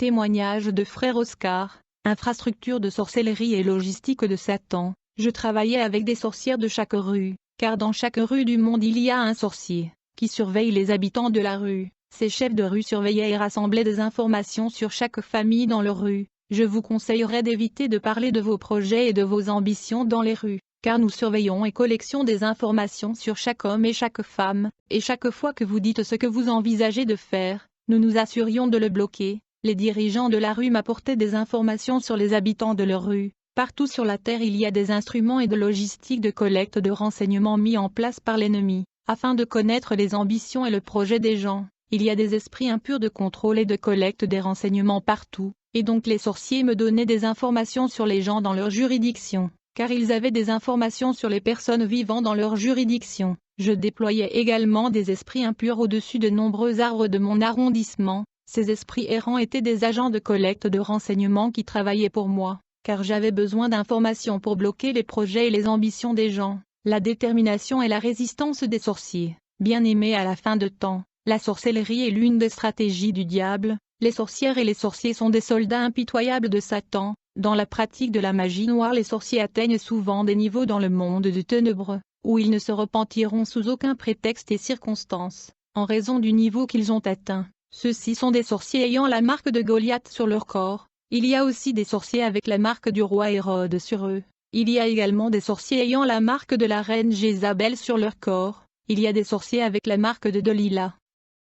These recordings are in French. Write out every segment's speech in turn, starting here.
Témoignage de frère Oscar, infrastructure de sorcellerie et logistique de Satan. Je travaillais avec des sorcières de chaque rue, car dans chaque rue du monde il y a un sorcier, qui surveille les habitants de la rue. Ces chefs de rue surveillaient et rassemblaient des informations sur chaque famille dans leur rue. Je vous conseillerais d'éviter de parler de vos projets et de vos ambitions dans les rues, car nous surveillons et collections des informations sur chaque homme et chaque femme, et chaque fois que vous dites ce que vous envisagez de faire, nous nous assurions de le bloquer. Les dirigeants de la rue m'apportaient des informations sur les habitants de leur rue. Partout sur la terre il y a des instruments et de logistique de collecte de renseignements mis en place par l'ennemi, afin de connaître les ambitions et le projet des gens. Il y a des esprits impurs de contrôle et de collecte des renseignements partout, et donc les sorciers me donnaient des informations sur les gens dans leur juridiction, car ils avaient des informations sur les personnes vivant dans leur juridiction. Je déployais également des esprits impurs au-dessus de nombreux arbres de mon arrondissement. Ces esprits errants étaient des agents de collecte de renseignements qui travaillaient pour moi, car j'avais besoin d'informations pour bloquer les projets et les ambitions des gens. La détermination et la résistance des sorciers. Bien-aimés à la fin de temps, la sorcellerie est l'une des stratégies du diable. Les sorcières et les sorciers sont des soldats impitoyables de Satan. Dans la pratique de la magie noire, les sorciers atteignent souvent des niveaux dans le monde de ténèbres, où ils ne se repentiront sous aucun prétexte et circonstance, en raison du niveau qu'ils ont atteint. Ceux-ci sont des sorciers ayant la marque de Goliath sur leur corps. Il y a aussi des sorciers avec la marque du roi Hérode sur eux. Il y a également des sorciers ayant la marque de la reine Jézabel sur leur corps. Il y a des sorciers avec la marque de Delilah.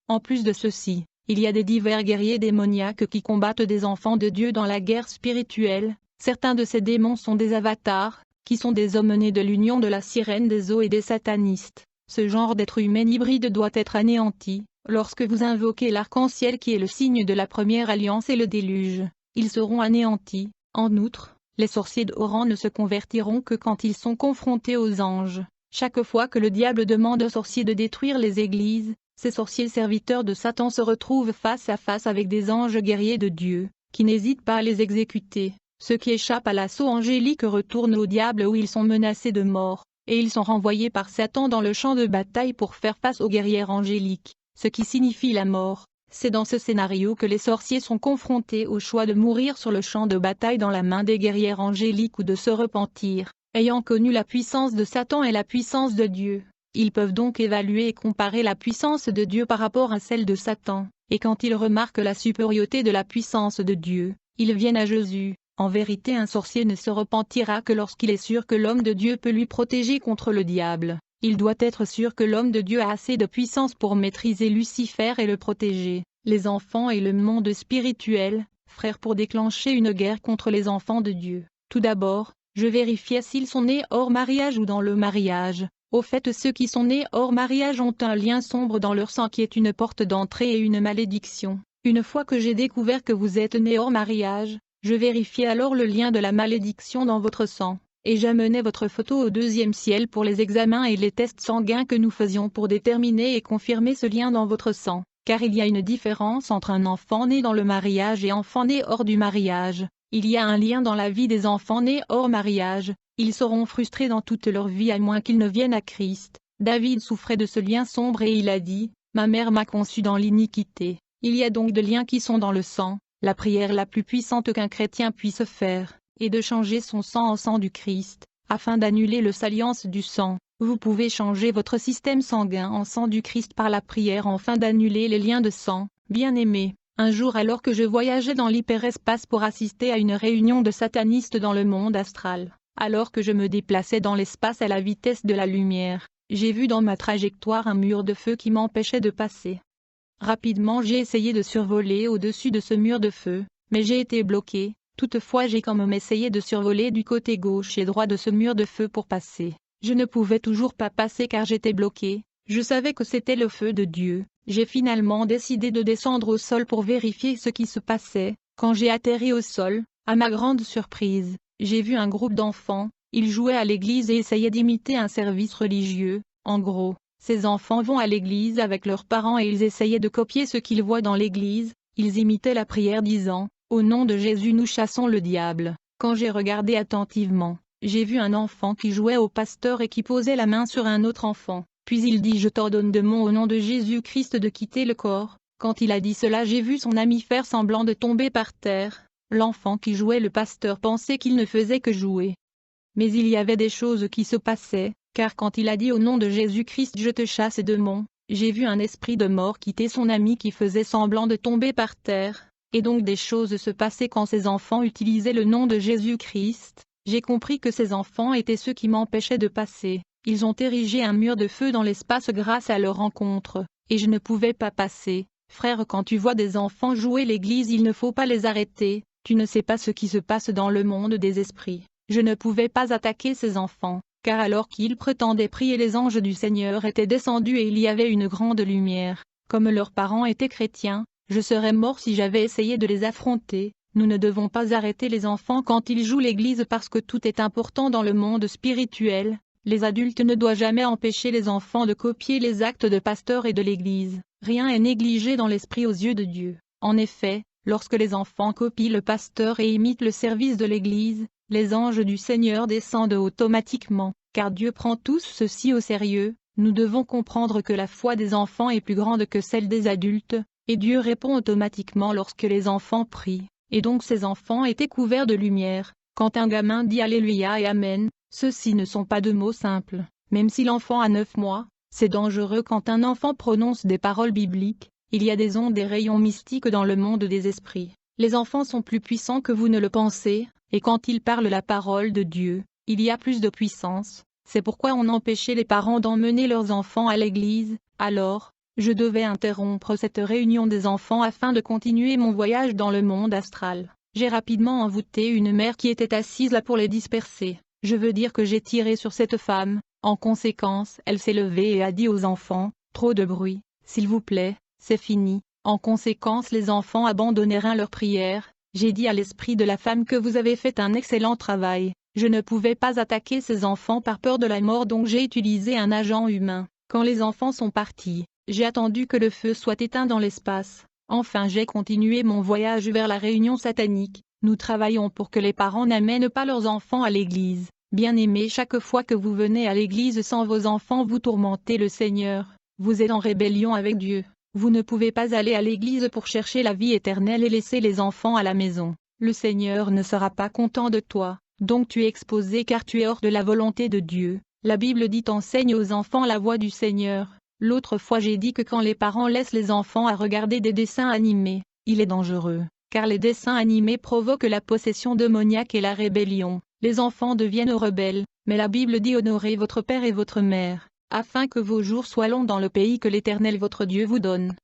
En plus de ceci, il y a des divers guerriers démoniaques qui combattent des enfants de Dieu dans la guerre spirituelle. Certains de ces démons sont des avatars, qui sont des hommes nés de l'union de la sirène des eaux et des satanistes. Ce genre d'être humain hybride doit être anéanti. Lorsque vous invoquez l'arc-en-ciel qui est le signe de la première alliance et le déluge, ils seront anéantis. En outre, les sorciers d'Oran ne se convertiront que quand ils sont confrontés aux anges. Chaque fois que le diable demande aux sorciers de détruire les églises, ces sorciers serviteurs de Satan se retrouvent face à face avec des anges guerriers de Dieu, qui n'hésitent pas à les exécuter. Ceux qui échappent à l'assaut angélique retournent au diable où ils sont menacés de mort, et ils sont renvoyés par Satan dans le champ de bataille pour faire face aux guerrières angéliques, ce qui signifie la mort. C'est dans ce scénario que les sorciers sont confrontés au choix de mourir sur le champ de bataille dans la main des guerrières angéliques ou de se repentir. Ayant connu la puissance de Satan et la puissance de Dieu, ils peuvent donc évaluer et comparer la puissance de Dieu par rapport à celle de Satan, et quand ils remarquent la supériorité de la puissance de Dieu, ils viennent à Jésus. En vérité, un sorcier ne se repentira que lorsqu'il est sûr que l'homme de Dieu peut lui protéger contre le diable. Il doit être sûr que l'homme de Dieu a assez de puissance pour maîtriser Lucifer et le protéger. Les enfants et le monde spirituel, frères, pour déclencher une guerre contre les enfants de Dieu. Tout d'abord, je vérifiais s'ils sont nés hors mariage ou dans le mariage. Au fait, ceux qui sont nés hors mariage ont un lien sombre dans leur sang qui est une porte d'entrée et une malédiction. Une fois que j'ai découvert que vous êtes nés hors mariage, je vérifiais alors le lien de la malédiction dans votre sang. Et j'amenais votre photo au deuxième ciel pour les examens et les tests sanguins que nous faisions pour déterminer et confirmer ce lien dans votre sang. Car il y a une différence entre un enfant né dans le mariage et enfant né hors du mariage. Il y a un lien dans la vie des enfants nés hors mariage. Ils seront frustrés dans toute leur vie à moins qu'ils ne viennent à Christ. David souffrait de ce lien sombre et il a dit, « Ma mère m'a conçu dans l'iniquité ». Il y a donc des liens qui sont dans le sang. La prière la plus puissante qu'un chrétien puisse faire, et de changer son sang en sang du Christ, afin d'annuler le salience du sang. Vous pouvez changer votre système sanguin en sang du Christ par la prière afin d'annuler les liens de sang. Bien-aimé, un jour alors que je voyageais dans l'hyperespace pour assister à une réunion de satanistes dans le monde astral, alors que je me déplaçais dans l'espace à la vitesse de la lumière, j'ai vu dans ma trajectoire un mur de feu qui m'empêchait de passer. Rapidement j'ai essayé de survoler au-dessus de ce mur de feu, mais j'ai été bloqué. Toutefois j'ai quand même essayé de survoler du côté gauche et droit de ce mur de feu pour passer. Je ne pouvais toujours pas passer car j'étais bloqué. Je savais que c'était le feu de Dieu. J'ai finalement décidé de descendre au sol pour vérifier ce qui se passait. Quand j'ai atterri au sol, à ma grande surprise, j'ai vu un groupe d'enfants. Ils jouaient à l'église et essayaient d'imiter un service religieux. En gros, ces enfants vont à l'église avec leurs parents et ils essayaient de copier ce qu'ils voient dans l'église. Ils imitaient la prière disant, « Au nom de Jésus nous chassons le diable ». Quand j'ai regardé attentivement, j'ai vu un enfant qui jouait au pasteur et qui posait la main sur un autre enfant. Puis il dit « Je t'ordonne de mon au nom de Jésus-Christ de quitter le corps ». Quand il a dit cela, j'ai vu son ami faire semblant de tomber par terre. L'enfant qui jouait, le pasteur pensait qu'il ne faisait que jouer. Mais il y avait des choses qui se passaient, car quand il a dit au nom de Jésus-Christ je te chasse démon, j'ai vu un esprit de mort quitter son ami qui faisait semblant de tomber par terre, et donc des choses se passaient quand ces enfants utilisaient le nom de Jésus-Christ. J'ai compris que ces enfants étaient ceux qui m'empêchaient de passer. Ils ont érigé un mur de feu dans l'espace grâce à leur rencontre, et je ne pouvais pas passer. Frère, quand tu vois des enfants jouer l'église, il ne faut pas les arrêter, tu ne sais pas ce qui se passe dans le monde des esprits. Je ne pouvais pas attaquer ces enfants, car alors qu'ils prétendaient prier, les anges du Seigneur étaient descendus et il y avait une grande lumière. Comme leurs parents étaient chrétiens, je serais mort si j'avais essayé de les affronter. Nous ne devons pas arrêter les enfants quand ils jouent l'église parce que tout est important dans le monde spirituel. Les adultes ne doivent jamais empêcher les enfants de copier les actes de pasteur et de l'église. Rien est négligé dans l'esprit aux yeux de Dieu. En effet, lorsque les enfants copient le pasteur et imitent le service de l'église, les anges du Seigneur descendent automatiquement, car Dieu prend tout ceci au sérieux. Nous devons comprendre que la foi des enfants est plus grande que celle des adultes, et Dieu répond automatiquement lorsque les enfants prient. Et donc ces enfants étaient couverts de lumière. Quand un gamin dit Alléluia et Amen, ceux-ci ne sont pas de mots simples. Même si l'enfant a 9 mois, c'est dangereux quand un enfant prononce des paroles bibliques. Il y a des ondes, des rayons mystiques dans le monde des esprits. Les enfants sont plus puissants que vous ne le pensez, et quand ils parlent la parole de Dieu, il y a plus de puissance. C'est pourquoi on empêchait les parents d'emmener leurs enfants à l'église. Alors, je devais interrompre cette réunion des enfants afin de continuer mon voyage dans le monde astral. J'ai rapidement envoûté une mère qui était assise là pour les disperser. Je veux dire que j'ai tiré sur cette femme. En conséquence, elle s'est levée et a dit aux enfants, « Trop de bruit, s'il vous plaît, c'est fini. » En conséquence, les enfants abandonnèrent leur prière. J'ai dit à l'esprit de la femme que vous avez fait un excellent travail. Je ne pouvais pas attaquer ces enfants par peur de la mort, donc j'ai utilisé un agent humain. Quand les enfants sont partis, j'ai attendu que le feu soit éteint dans l'espace. Enfin, j'ai continué mon voyage vers la réunion satanique. Nous travaillons pour que les parents n'amènent pas leurs enfants à l'église. Bien-aimés, chaque fois que vous venez à l'église sans vos enfants, vous tourmentez le Seigneur. Vous êtes en rébellion avec Dieu. Vous ne pouvez pas aller à l'église pour chercher la vie éternelle et laisser les enfants à la maison. Le Seigneur ne sera pas content de toi, donc tu es exposé car tu es hors de la volonté de Dieu. La Bible dit enseigne aux enfants la voie du Seigneur. L'autre fois j'ai dit que quand les parents laissent les enfants à regarder des dessins animés, il est dangereux, car les dessins animés provoquent la possession démoniaque et la rébellion. Les enfants deviennent rebelles, mais la Bible dit honorez votre père et votre mère, afin que vos jours soient longs dans le pays que l'Éternel votre Dieu vous donne.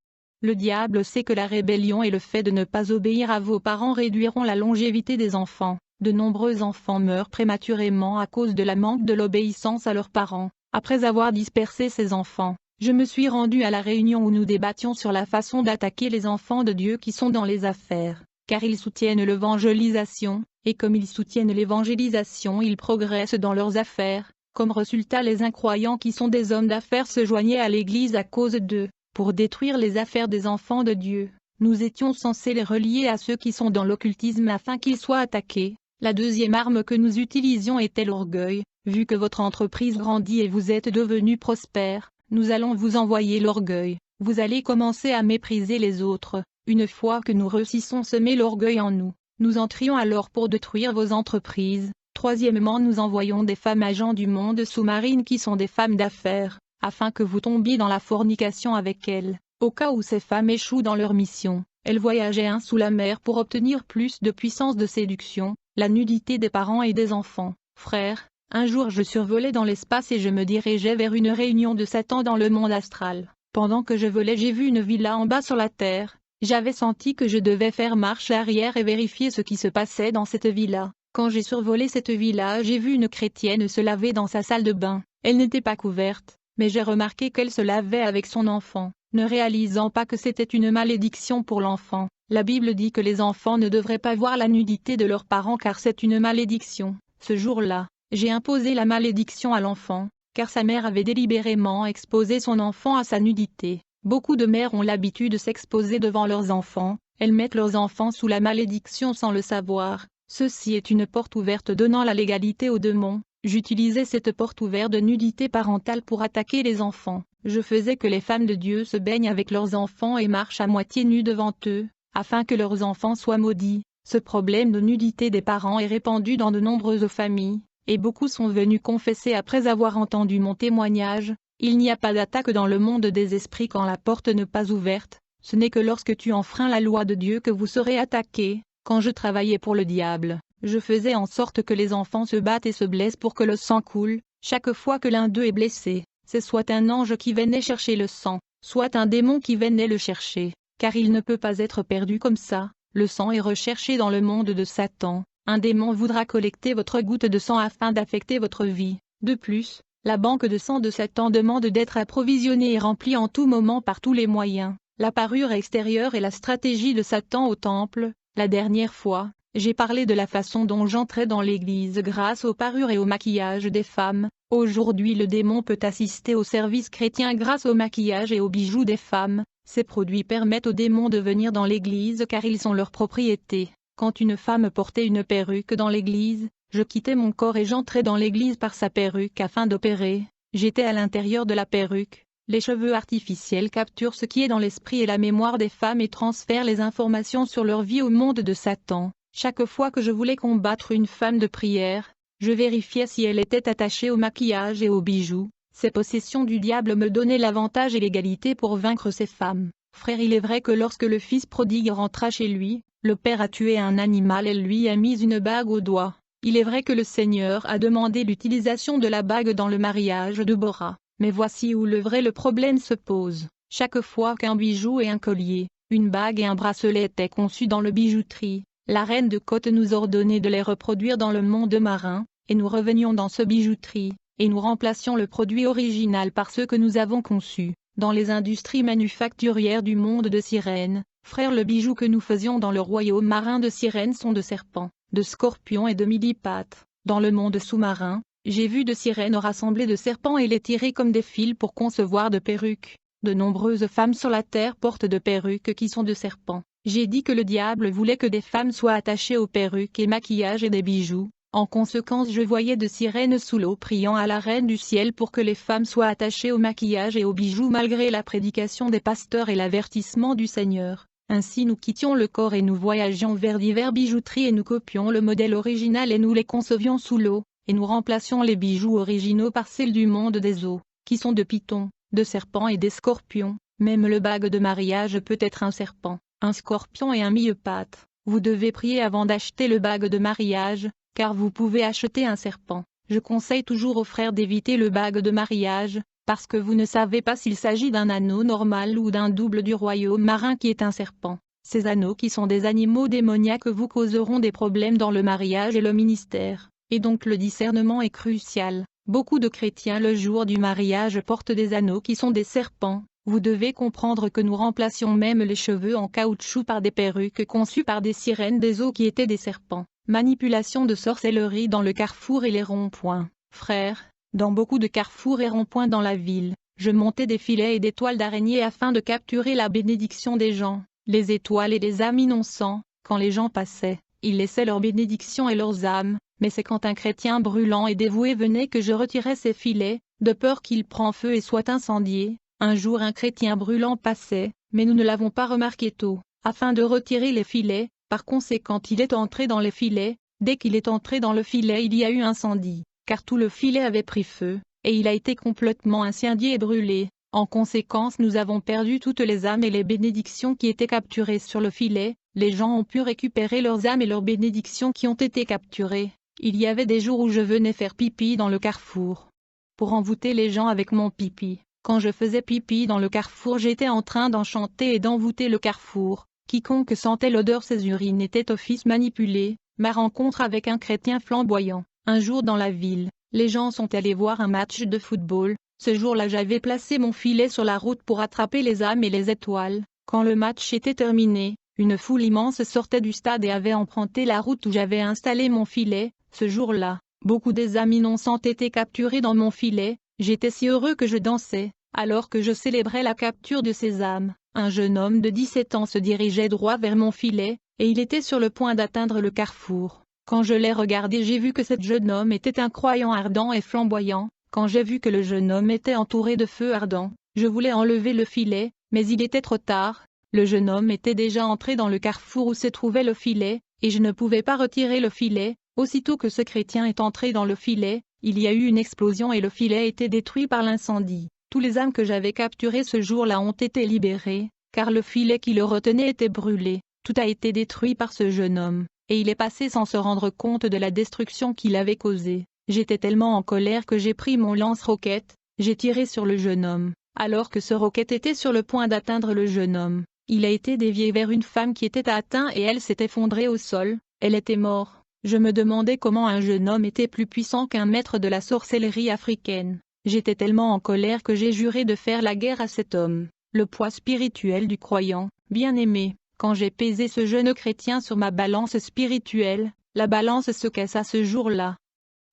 Le diable sait que la rébellion et le fait de ne pas obéir à vos parents réduiront la longévité des enfants. De nombreux enfants meurent prématurément à cause de la manque de l'obéissance à leurs parents. Après avoir dispersé ces enfants, je me suis rendu à la réunion où nous débattions sur la façon d'attaquer les enfants de Dieu qui sont dans les affaires, car ils soutiennent l'évangélisation, et comme ils soutiennent l'évangélisation, ils progressent dans leurs affaires. Comme résultat, les incroyants qui sont des hommes d'affaires se joignaient à l'Église à cause d'eux, pour détruire les affaires des enfants de Dieu. Nous étions censés les relier à ceux qui sont dans l'occultisme afin qu'ils soient attaqués. La deuxième arme que nous utilisions était l'orgueil. Vu que votre entreprise grandit et vous êtes devenu prospère, nous allons vous envoyer l'orgueil. Vous allez commencer à mépriser les autres. Une fois que nous réussissons à semer l'orgueil en nous, nous entrions alors pour détruire vos entreprises. Troisièmement, nous envoyons des femmes agents du monde sous-marine qui sont des femmes d'affaires, afin que vous tombiez dans la fornication avec elles. Au cas où ces femmes échouent dans leur mission, elles voyageaient sous la mer pour obtenir plus de puissance de séduction, la nudité des parents et des enfants. Frères, un jour je survolais dans l'espace et je me dirigeais vers une réunion de Satan dans le monde astral. Pendant que je volais, j'ai vu une villa en bas sur la terre. J'avais senti que je devais faire marche arrière et vérifier ce qui se passait dans cette villa. Quand j'ai survolé cette villa, j'ai vu une chrétienne se laver dans sa salle de bain. Elle n'était pas couverte, mais j'ai remarqué qu'elle se lavait avec son enfant, ne réalisant pas que c'était une malédiction pour l'enfant. La Bible dit que les enfants ne devraient pas voir la nudité de leurs parents car c'est une malédiction. Ce jour-là, j'ai imposé la malédiction à l'enfant, car sa mère avait délibérément exposé son enfant à sa nudité. Beaucoup de mères ont l'habitude de s'exposer devant leurs enfants, elles mettent leurs enfants sous la malédiction sans le savoir. Ceci est une porte ouverte donnant la légalité aux démons. J'utilisais cette porte ouverte de nudité parentale pour attaquer les enfants. Je faisais que les femmes de Dieu se baignent avec leurs enfants et marchent à moitié nues devant eux, afin que leurs enfants soient maudits. Ce problème de nudité des parents est répandu dans de nombreuses familles, et beaucoup sont venus confesser après avoir entendu mon témoignage. Il n'y a pas d'attaque dans le monde des esprits quand la porte n'est pas ouverte, ce n'est que lorsque tu enfreins la loi de Dieu que vous serez attaqué. Quand je travaillais pour le diable, je faisais en sorte que les enfants se battent et se blessent pour que le sang coule. Chaque fois que l'un d'eux est blessé, c'est soit un ange qui venait chercher le sang, soit un démon qui venait le chercher, car il ne peut pas être perdu comme ça. Le sang est recherché dans le monde de Satan. Un démon voudra collecter votre goutte de sang afin d'affecter votre vie. De plus, la banque de sang de Satan demande d'être approvisionnée et remplie en tout moment par tous les moyens. La parure extérieure est la stratégie de Satan au temple. La dernière fois, j'ai parlé de la façon dont j'entrais dans l'église grâce aux parures et au maquillage des femmes. Aujourd'hui le démon peut assister au service chrétien grâce au maquillage et aux bijoux des femmes. Ces produits permettent aux démons de venir dans l'église car ils sont leur propriété. Quand une femme portait une perruque dans l'église, je quittais mon corps et j'entrais dans l'église par sa perruque afin d'opérer. J'étais à l'intérieur de la perruque. Les cheveux artificiels capturent ce qui est dans l'esprit et la mémoire des femmes et transfèrent les informations sur leur vie au monde de Satan. Chaque fois que je voulais combattre une femme de prière, je vérifiais si elle était attachée au maquillage et aux bijoux. Ces possessions du diable me donnaient l'avantage et l'égalité pour vaincre ces femmes. Frère, il est vrai que lorsque le fils prodigue rentra chez lui, le père a tué un animal et lui a mis une bague au doigt. Il est vrai que le Seigneur a demandé l'utilisation de la bague dans le mariage de Bora. Mais voici où le problème se pose. Chaque fois qu'un bijou et un collier, une bague et un bracelet étaient conçus dans le bijouterie, la reine de Côte nous ordonnait de les reproduire dans le monde marin, et nous revenions dans ce bijouterie, et nous remplacions le produit original par ceux que nous avons conçus. Dans les industries manufacturières du monde de Sirène, frère, le bijou que nous faisions dans le royaume marin de Sirène sont de serpents, de scorpions et de millipates. Dans le monde sous-marin, j'ai vu de sirènes rassembler de serpents et les tirer comme des fils pour concevoir de perruques. De nombreuses femmes sur la terre portent de perruques qui sont de serpents. J'ai dit que le diable voulait que des femmes soient attachées aux perruques et maquillages et des bijoux. En conséquence, je voyais de sirènes sous l'eau priant à la reine du ciel pour que les femmes soient attachées au maquillage et aux bijoux malgré la prédication des pasteurs et l'avertissement du Seigneur. Ainsi nous quittions le corps et nous voyagions vers divers bijouteries et nous copions le modèle original et nous les concevions sous l'eau. Et nous remplacions les bijoux originaux par celles du monde des eaux, qui sont de pythons, de serpents et des scorpions. Même le bague de mariage peut être un serpent, un scorpion et un mille-pattes. Vous devez prier avant d'acheter le bague de mariage, car vous pouvez acheter un serpent. Je conseille toujours aux frères d'éviter le bague de mariage, parce que vous ne savez pas s'il s'agit d'un anneau normal ou d'un double du royaume marin qui est un serpent. Ces anneaux qui sont des animaux démoniaques vous causeront des problèmes dans le mariage et le ministère. Et donc le discernement est crucial. Beaucoup de chrétiens le jour du mariage portent des anneaux qui sont des serpents. Vous devez comprendre que nous remplacions même les cheveux en caoutchouc par des perruques conçues par des sirènes des eaux qui étaient des serpents. Manipulation de sorcellerie dans le carrefour et les ronds-points. Frères, dans beaucoup de carrefours et ronds-points dans la ville, je montais des filets et des toiles d'araignée afin de capturer la bénédiction des gens. Les étoiles et les âmes innocents, quand les gens passaient, ils laissaient leur bénédiction et leurs âmes. Mais c'est quand un chrétien brûlant et dévoué venait que je retirais ses filets, de peur qu'il prend feu et soit incendié. Un jour un chrétien brûlant passait, mais nous ne l'avons pas remarqué tôt, afin de retirer les filets. Par conséquent il est entré dans les filets. Dès qu'il est entré dans le filet il y a eu incendie, car tout le filet avait pris feu, et il a été complètement incendié et brûlé. En conséquence nous avons perdu toutes les âmes et les bénédictions qui étaient capturées sur le filet. Les gens ont pu récupérer leurs âmes et leurs bénédictions qui ont été capturées. Il y avait des jours où je venais faire pipi dans le carrefour, pour envoûter les gens avec mon pipi. Quand je faisais pipi dans le carrefour j'étais en train d'enchanter et d'envoûter le carrefour. Quiconque sentait l'odeur ses urines était office manipulé. Ma rencontre avec un chrétien flamboyant. Un jour dans la ville, les gens sont allés voir un match de football. Ce jour-là j'avais placé mon filet sur la route pour attraper les âmes et les étoiles. Quand le match était terminé, une foule immense sortait du stade et avait emprunté la route où j'avais installé mon filet. Ce jour-là, beaucoup des âmes innocentes étaient capturées dans mon filet. J'étais si heureux que je dansais, alors que je célébrais la capture de ces âmes. Un jeune homme de 17 ans se dirigeait droit vers mon filet, et il était sur le point d'atteindre le carrefour. Quand je l'ai regardé j'ai vu que ce jeune homme était un croyant ardent et flamboyant. Quand j'ai vu que le jeune homme était entouré de feu ardent, Je voulais enlever le filet, mais il était trop tard. Le jeune homme était déjà entré dans le carrefour où se trouvait le filet, et je ne pouvais pas retirer le filet. Aussitôt que ce chrétien est entré dans le filet, il y a eu une explosion et le filet a été détruit par l'incendie. Tous les âmes que j'avais capturées ce jour-là ont été libérées, car le filet qui le retenait était brûlé. Tout a été détruit par ce jeune homme, et il est passé sans se rendre compte de la destruction qu'il avait causée. J'étais tellement en colère que j'ai pris mon lance-roquette, j'ai tiré sur le jeune homme, alors que ce roquette était sur le point d'atteindre le jeune homme. Il a été dévié vers une femme qui était atteinte et elle s'est effondrée au sol, elle était morte. Je me demandais comment un jeune homme était plus puissant qu'un maître de la sorcellerie africaine. J'étais tellement en colère que j'ai juré de faire la guerre à cet homme. Le poids spirituel du croyant, bien-aimé, quand j'ai pesé ce jeune chrétien sur ma balance spirituelle, la balance se cassa ce jour-là.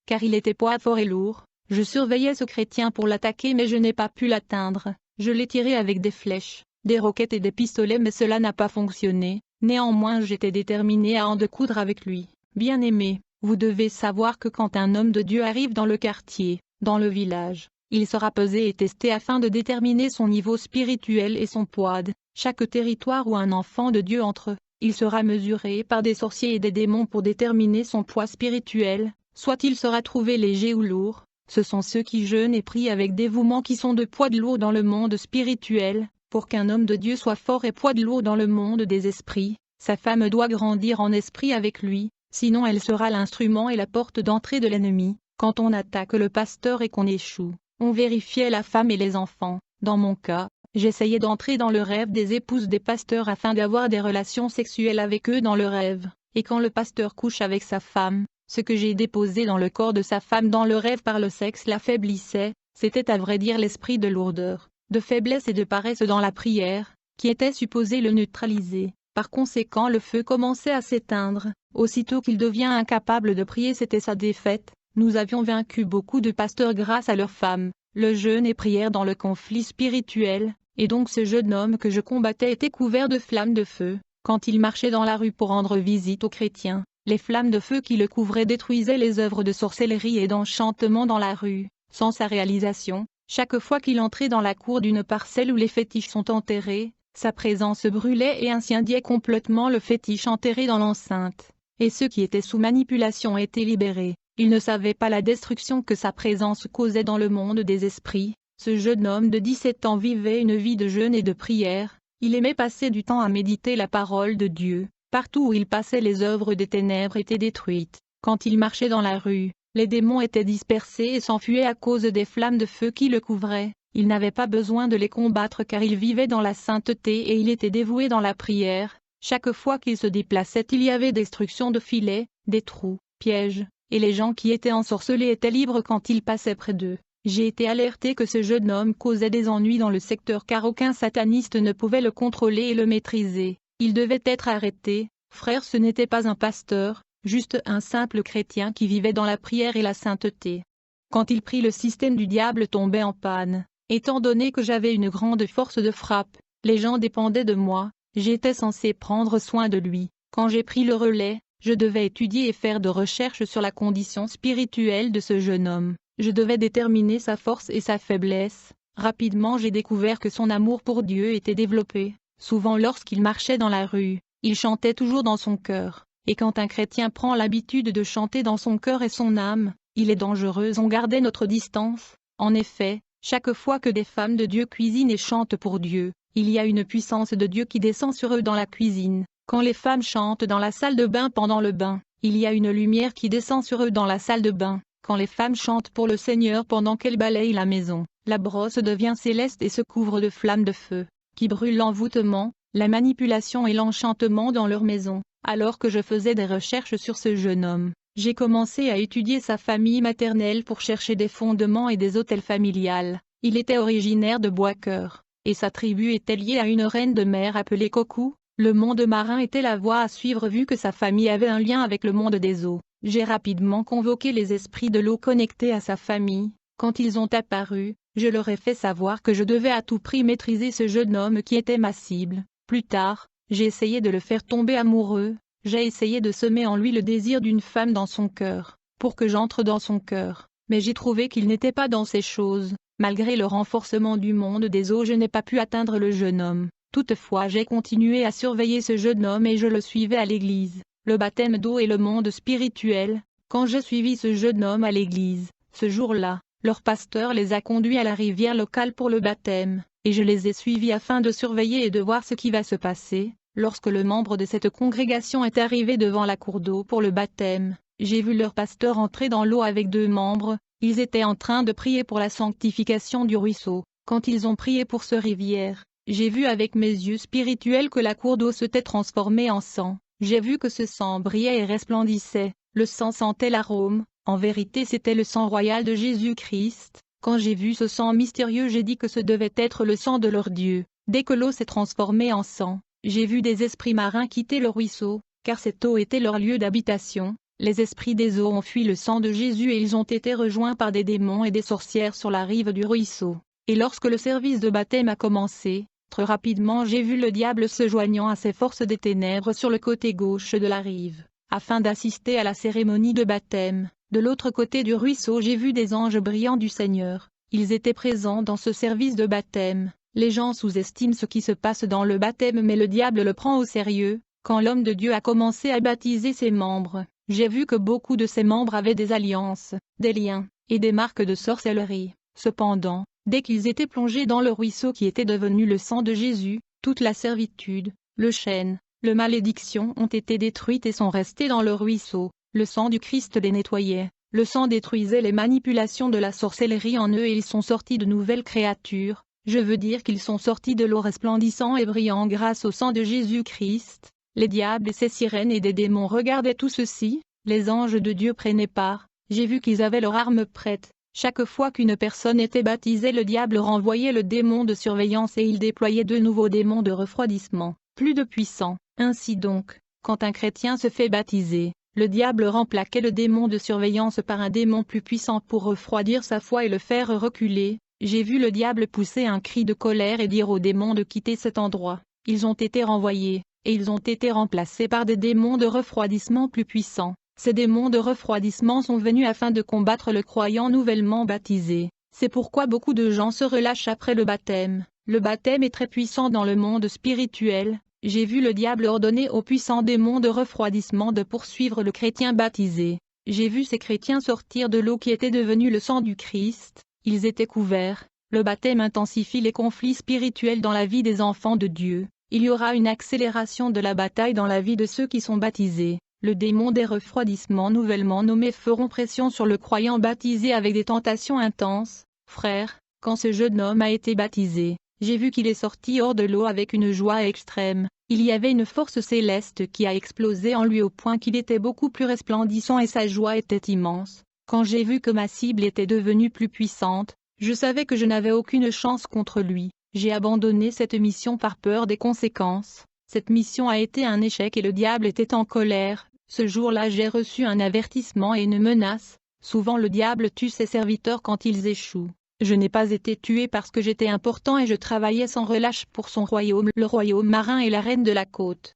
Car il était poids fort et lourd, je surveillais ce chrétien pour l'attaquer mais je n'ai pas pu l'atteindre. Je l'ai tiré avec des flèches, des roquettes et des pistolets mais cela n'a pas fonctionné. Néanmoins j'étais déterminé à en découdre avec lui. Bien-aimé, vous devez savoir que quand un homme de Dieu arrive dans le quartier, dans le village, il sera pesé et testé afin de déterminer son niveau spirituel et son poids. Chaque territoire où un enfant de Dieu entre, il sera mesuré par des sorciers et des démons pour déterminer son poids spirituel, soit il sera trouvé léger ou lourd. Ce sont ceux qui jeûnent et prient avec dévouement qui sont de poids de lourd dans le monde spirituel. Pour qu'un homme de Dieu soit fort et poids de lourd dans le monde des esprits, sa femme doit grandir en esprit avec lui, sinon elle sera l'instrument et la porte d'entrée de l'ennemi. Quand on attaque le pasteur et qu'on échoue, on vérifiait la femme et les enfants. Dans mon cas, j'essayais d'entrer dans le rêve des épouses des pasteurs afin d'avoir des relations sexuelles avec eux dans le rêve, et quand le pasteur couche avec sa femme, ce que j'ai déposé dans le corps de sa femme dans le rêve par le sexe l'affaiblissait, c'était à vrai dire l'esprit de lourdeur, de faiblesse et de paresse dans la prière, qui était supposé le neutraliser. Par conséquent le feu commençait à s'éteindre, aussitôt qu'il devient incapable de prier c'était sa défaite. Nous avions vaincu beaucoup de pasteurs grâce à leurs femmes, le jeûne et prière dans le conflit spirituel, et donc ce jeune homme que je combattais était couvert de flammes de feu. Quand il marchait dans la rue pour rendre visite aux chrétiens, les flammes de feu qui le couvraient détruisaient les œuvres de sorcellerie et d'enchantement dans la rue, sans sa réalisation. Chaque fois qu'il entrait dans la cour d'une parcelle où les fétiches sont enterrés, sa présence brûlait et incendiait complètement le fétiche enterré dans l'enceinte, et ceux qui étaient sous manipulation étaient libérés. Il ne savait pas la destruction que sa présence causait dans le monde des esprits. Ce jeune homme de 17 ans vivait une vie de jeûne et de prière. Il aimait passer du temps à méditer la parole de Dieu. Partout où il passait les œuvres des ténèbres étaient détruites. Quand il marchait dans la rue, les démons étaient dispersés et s'enfuyaient à cause des flammes de feu qui le couvraient. Il n'avait pas besoin de les combattre car il vivait dans la sainteté et il était dévoué dans la prière. Chaque fois qu'il se déplaçait il y avait destruction de filets, des trous, pièges. Et les gens qui étaient ensorcelés étaient libres quand il passait près d'eux. J'ai été alerté que ce jeune homme causait des ennuis dans le secteur car aucun sataniste ne pouvait le contrôler et le maîtriser. Il devait être arrêté. Frère, ce n'était pas un pasteur, juste un simple chrétien qui vivait dans la prière et la sainteté. Quand il prit le système du diable tombait en panne. Étant donné que j'avais une grande force de frappe, les gens dépendaient de moi, j'étais censé prendre soin de lui. Quand j'ai pris le relais, je devais étudier et faire de recherches sur la condition spirituelle de ce jeune homme. Je devais déterminer sa force et sa faiblesse. Rapidement j'ai découvert que son amour pour Dieu était développé. Souvent lorsqu'il marchait dans la rue, il chantait toujours dans son cœur. Et quand un chrétien prend l'habitude de chanter dans son cœur et son âme, il est dangereux. On gardait notre distance. En effet, chaque fois que des femmes de Dieu cuisinent et chantent pour Dieu, il y a une puissance de Dieu qui descend sur eux dans la cuisine. Quand les femmes chantent dans la salle de bain pendant le bain, il y a une lumière qui descend sur eux dans la salle de bain. Quand les femmes chantent pour le Seigneur pendant qu'elles balayent la maison, la brosse devient céleste et se couvre de flammes de feu, qui brûlent l'envoûtement, la manipulation et l'enchantement dans leur maison. Alors que je faisais des recherches sur ce jeune homme, j'ai commencé à étudier sa famille maternelle pour chercher des fondements et des autels familiales. Il était originaire de Bois-Cœur, et sa tribu était liée à une reine de mer appelée Kokou. Le monde marin était la voie à suivre vu que sa famille avait un lien avec le monde des eaux. J'ai rapidement convoqué les esprits de l'eau connectés à sa famille. Quand ils ont apparu, je leur ai fait savoir que je devais à tout prix maîtriser ce jeune homme qui était ma cible. Plus tard, j'ai essayé de le faire tomber amoureux. J'ai essayé de semer en lui le désir d'une femme dans son cœur, pour que j'entre dans son cœur. Mais j'ai trouvé qu'il n'était pas dans ces choses. Malgré le renforcement du monde des eaux, je n'ai pas pu atteindre le jeune homme. Toutefois, j'ai continué à surveiller ce jeune homme et je le suivais à l'église. Le baptême d'eau et le monde spirituel. Quand j'ai suivi ce jeune homme à l'église, ce jour-là, leur pasteur les a conduits à la rivière locale pour le baptême, et je les ai suivis afin de surveiller et de voir ce qui va se passer. Lorsque le membre de cette congrégation est arrivé devant la cour d'eau pour le baptême, j'ai vu leur pasteur entrer dans l'eau avec 2 membres. Ils étaient en train de prier pour la sanctification du ruisseau. Quand ils ont prié pour ce rivière, j'ai vu avec mes yeux spirituels que la cour d'eau s'était transformée en sang. J'ai vu que ce sang brillait et resplendissait. Le sang sentait l'arôme. En vérité, c'était le sang royal de Jésus-Christ. Quand j'ai vu ce sang mystérieux, j'ai dit que ce devait être le sang de leur Dieu. Dès que l'eau s'est transformée en sang, j'ai vu des esprits marins quitter le ruisseau, car cette eau était leur lieu d'habitation. Les esprits des eaux ont fui le sang de Jésus et ils ont été rejoints par des démons et des sorcières sur la rive du ruisseau. Et lorsque le service de baptême a commencé, très rapidement j'ai vu le diable se joignant à ces forces des ténèbres sur le côté gauche de la rive, afin d'assister à la cérémonie de baptême. De l'autre côté du ruisseau, j'ai vu des anges brillants du Seigneur. Ils étaient présents dans ce service de baptême. Les gens sous-estiment ce qui se passe dans le baptême, mais le diable le prend au sérieux. Quand l'homme de Dieu a commencé à baptiser ses membres, j'ai vu que beaucoup de ses membres avaient des alliances, des liens, et des marques de sorcellerie. Cependant, dès qu'ils étaient plongés dans le ruisseau qui était devenu le sang de Jésus, toute la servitude, le chêne, le malédiction ont été détruites et sont restées dans le ruisseau. Le sang du Christ les nettoyait, le sang détruisait les manipulations de la sorcellerie en eux et ils sont sortis de nouvelles créatures. Je veux dire qu'ils sont sortis de l'eau resplendissant et brillant grâce au sang de Jésus-Christ. Les diables et ces sirènes et des démons regardaient tout ceci. Les anges de Dieu prenaient part. J'ai vu qu'ils avaient leurs armes prêtes. Chaque fois qu'une personne était baptisée, le diable renvoyait le démon de surveillance et il déployait de nouveaux démons de refroidissement, plus de puissants. Ainsi donc, quand un chrétien se fait baptiser, le diable remplaquait le démon de surveillance par un démon plus puissant pour refroidir sa foi et le faire reculer. J'ai vu le diable pousser un cri de colère et dire aux démons de quitter cet endroit. Ils ont été renvoyés, et ils ont été remplacés par des démons de refroidissement plus puissants. Ces démons de refroidissement sont venus afin de combattre le croyant nouvellement baptisé. C'est pourquoi beaucoup de gens se relâchent après le baptême. Le baptême est très puissant dans le monde spirituel. J'ai vu le diable ordonner aux puissants démons de refroidissement de poursuivre le chrétien baptisé. J'ai vu ces chrétiens sortir de l'eau qui était devenue le sang du Christ. Ils étaient couverts. Le baptême intensifie les conflits spirituels dans la vie des enfants de Dieu. Il y aura une accélération de la bataille dans la vie de ceux qui sont baptisés. Le démon des refroidissements nouvellement nommés feront pression sur le croyant baptisé avec des tentations intenses. Frère, quand ce jeune homme a été baptisé, j'ai vu qu'il est sorti hors de l'eau avec une joie extrême. Il y avait une force céleste qui a explosé en lui au point qu'il était beaucoup plus resplendissant et sa joie était immense. Quand j'ai vu que ma cible était devenue plus puissante, je savais que je n'avais aucune chance contre lui. J'ai abandonné cette mission par peur des conséquences. Cette mission a été un échec et le diable était en colère. Ce jour-là, j'ai reçu un avertissement et une menace. Souvent le diable tue ses serviteurs quand ils échouent. Je n'ai pas été tué parce que j'étais important et je travaillais sans relâche pour son royaume, le royaume marin et la reine de la côte.